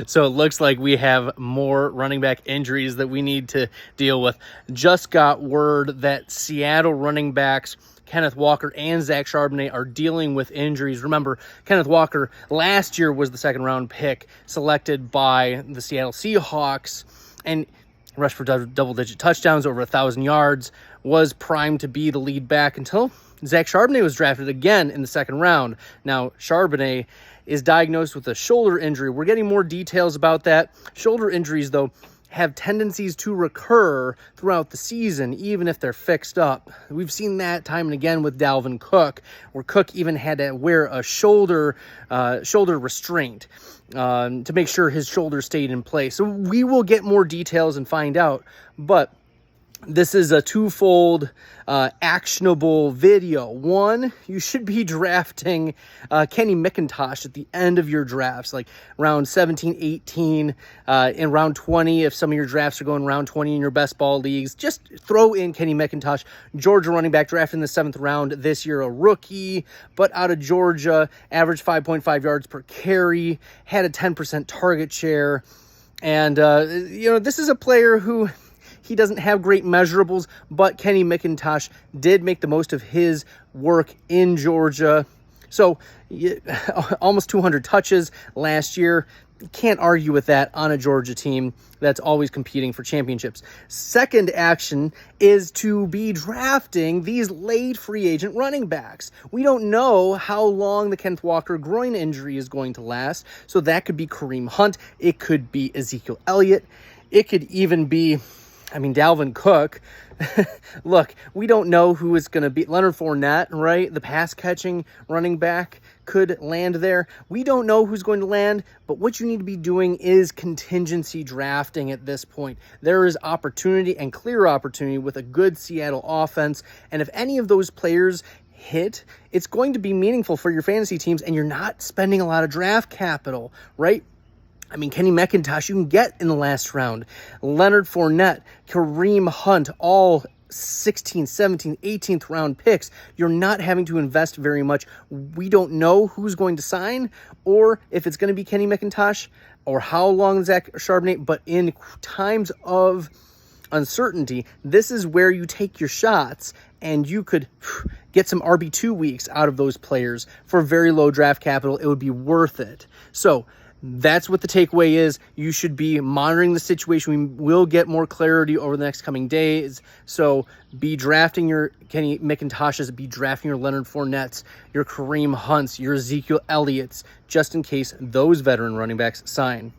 So it looks like we have more running back injuries that we need to deal with. Just got word that Seattle running backs Kenneth Walker and Zach Charbonnet are dealing with injuries. Remember, Kenneth Walker last year was the second-round pick selected by the Seattle Seahawks, and rushed for double-digit touchdowns, over 1,000 yards, was primed to be the lead back until Zach Charbonnet was drafted again in the second round. Now, Charbonnet is diagnosed with a shoulder injury. We're getting more details about that. Shoulder injuries, though, have tendencies to recur throughout the season, even if they're fixed up. We've seen that time and again with Dalvin Cook, where Cook even had to wear a shoulder restraint to make sure his shoulder stayed in place. So we will get more details and find out, but this is a twofold actionable video. One, you should be drafting Kenny McIntosh at the end of your drafts, like round 17, 18, in round 20. If some of your drafts are going round 20 in your best ball leagues, just throw in Kenny McIntosh, Georgia running back, drafted in the 7th round this year, a rookie, but out of Georgia, averaged 5.5 yards per carry, had a 10% target share. And, this is a player who... he doesn't have great measurables, but Kenny McIntosh did make the most of his work in Georgia. So almost 200 touches last year. Can't argue with that on a Georgia team that's always competing for championships. Second action is to be drafting these late free agent running backs. We don't know how long the Kenneth Walker groin injury is going to last, so that could be Kareem Hunt. It could be Ezekiel Elliott. It could even be... Dalvin Cook. Look, we don't know who is going to be. Leonard Fournette, right? The pass-catching running back could land there. We don't know who's going to land, but what you need to be doing is contingency drafting at this point. There is opportunity and clear opportunity with a good Seattle offense, and if any of those players hit, it's going to be meaningful for your fantasy teams, and you're not spending a lot of draft capital, right? Kenny McIntosh, you can get in the last round. Leonard Fournette, Kareem Hunt, all 16th, 17th, 18th round picks. You're not having to invest very much. We don't know who's going to sign or if it's going to be Kenny McIntosh or how long Zach Charbonnet, but in times of uncertainty, this is where you take your shots and you could get some RB2 weeks out of those players for very low draft capital. It would be worth it. So, that's what the takeaway is. You should be monitoring the situation. We will get more clarity over the next coming days. So be drafting your Kenny McIntoshes, be drafting your Leonard Fournettes, your Kareem Hunts, your Ezekiel Elliott's, just in case those veteran running backs sign.